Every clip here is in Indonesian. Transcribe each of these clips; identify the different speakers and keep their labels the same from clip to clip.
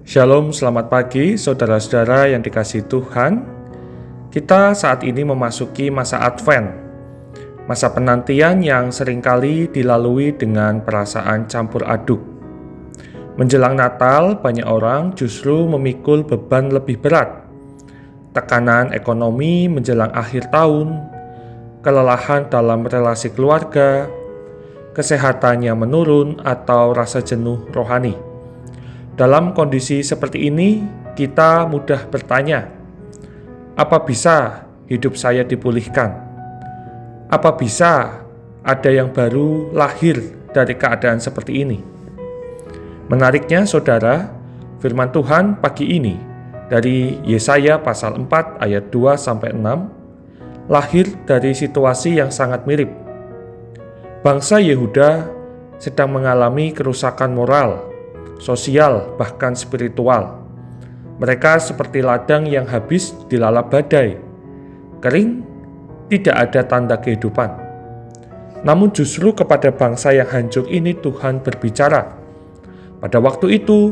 Speaker 1: Shalom, selamat pagi saudara-saudara yang dikasihi Tuhan. Kita saat ini memasuki masa Advent, masa penantian yang seringkali dilalui dengan perasaan campur aduk. Menjelang Natal, banyak orang justru memikul beban lebih berat. Tekanan ekonomi menjelang akhir tahun, kelelahan dalam relasi keluarga, kesehatannya menurun, atau rasa jenuh rohani. Dalam kondisi seperti ini, kita mudah bertanya, apa bisa hidup saya dipulihkan? Apa bisa ada yang baru lahir dari keadaan seperti ini? Menariknya, saudara, firman Tuhan pagi ini dari Yesaya pasal 4 ayat 2-6 lahir dari situasi yang sangat mirip. Bangsa Yehuda sedang mengalami kerusakan moral, sosial, bahkan spiritual. Mereka seperti ladang yang habis dilalap badai, kering, tidak ada tanda kehidupan. Namun justru kepada bangsa yang hancur ini Tuhan berbicara. Pada waktu itu,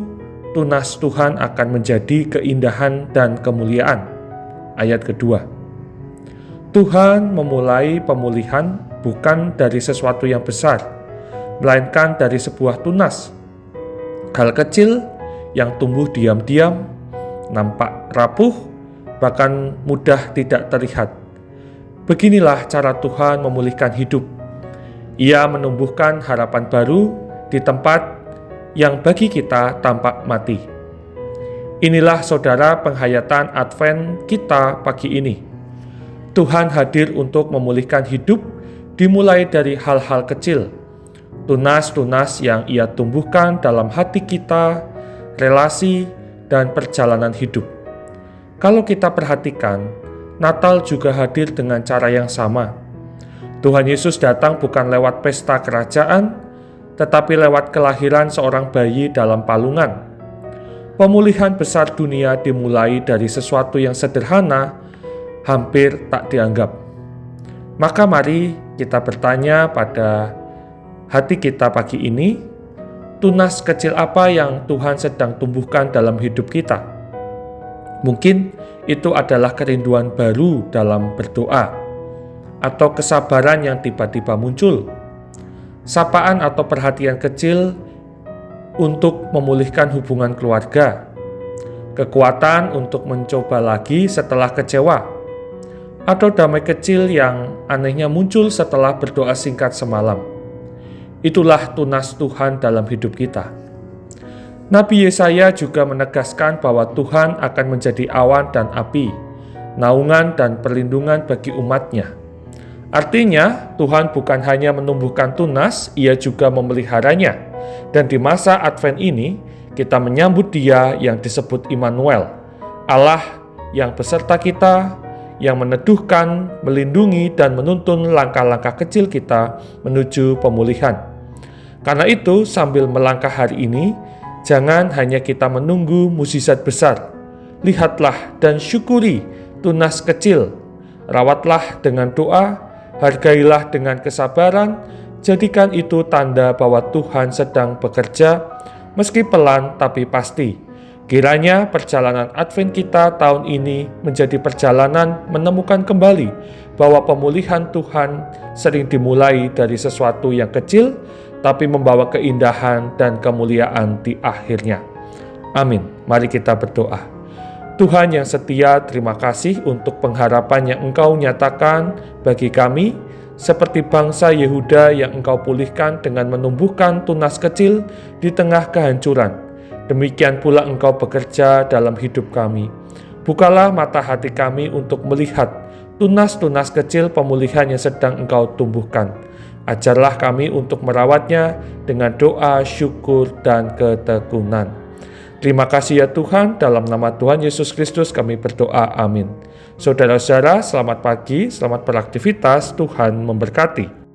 Speaker 1: tunas Tuhan akan menjadi keindahan dan kemuliaan. Ayat kedua. Tuhan memulai pemulihan bukan dari sesuatu yang besar, melainkan dari sebuah tunas. Hal kecil yang tumbuh diam-diam, nampak rapuh, bahkan mudah tidak terlihat. Beginilah cara Tuhan memulihkan hidup. Ia menumbuhkan harapan baru di tempat yang bagi kita tampak mati. Inilah saudara penghayatan Advent kita pagi ini. Tuhan hadir untuk memulihkan hidup dimulai dari hal-hal kecil. Tunas-tunas yang Ia tumbuhkan dalam hati kita, relasi, dan perjalanan hidup. Kalau kita perhatikan, Natal juga hadir dengan cara yang sama. Tuhan Yesus datang bukan lewat pesta kerajaan, tetapi lewat kelahiran seorang bayi dalam palungan. Pemulihan besar dunia dimulai dari sesuatu yang sederhana, hampir tak dianggap. Maka mari kita bertanya pada hati kita pagi ini, tunas kecil apa yang Tuhan sedang tumbuhkan dalam hidup kita? Mungkin itu adalah kerinduan baru dalam berdoa, atau kesabaran yang tiba-tiba muncul, sapaan atau perhatian kecil untuk memulihkan hubungan keluarga, kekuatan untuk mencoba lagi setelah kecewa, atau damai kecil yang anehnya muncul setelah berdoa singkat semalam. Itulah tunas Tuhan dalam hidup kita. Nabi Yesaya juga menegaskan bahwa Tuhan akan menjadi awan dan api, naungan dan perlindungan bagi umat-Nya. Artinya, Tuhan bukan hanya menumbuhkan tunas, Ia juga memeliharanya. Dan di masa Advent ini, kita menyambut Dia yang disebut Immanuel, Allah yang beserta kita, yang meneduhkan, melindungi, dan menuntun langkah-langkah kecil kita menuju pemulihan. Karena itu, sambil melangkah hari ini, jangan hanya kita menunggu mukjizat besar. Lihatlah dan syukuri tunas kecil. Rawatlah dengan doa, hargailah dengan kesabaran, jadikan itu tanda bahwa Tuhan sedang bekerja, meski pelan tapi pasti. Kiranya perjalanan Advent kita tahun ini menjadi perjalanan menemukan kembali bahwa pemulihan Tuhan sering dimulai dari sesuatu yang kecil, tapi membawa keindahan dan kemuliaan di akhirnya. Amin. Mari kita berdoa. Tuhan yang setia, terima kasih untuk pengharapan yang Engkau nyatakan bagi kami, seperti bangsa Yehuda yang Engkau pulihkan dengan menumbuhkan tunas kecil di tengah kehancuran. Demikian pula Engkau bekerja dalam hidup kami. Bukalah mata hati kami untuk melihat tunas-tunas kecil pemulihan yang sedang Engkau tumbuhkan. Ajarlah kami untuk merawatnya dengan doa, syukur, dan ketekunan. Terima kasih ya Tuhan, dalam nama Tuhan Yesus Kristus kami berdoa, amin. Saudara-saudara, selamat pagi, selamat beraktivitas, Tuhan memberkati.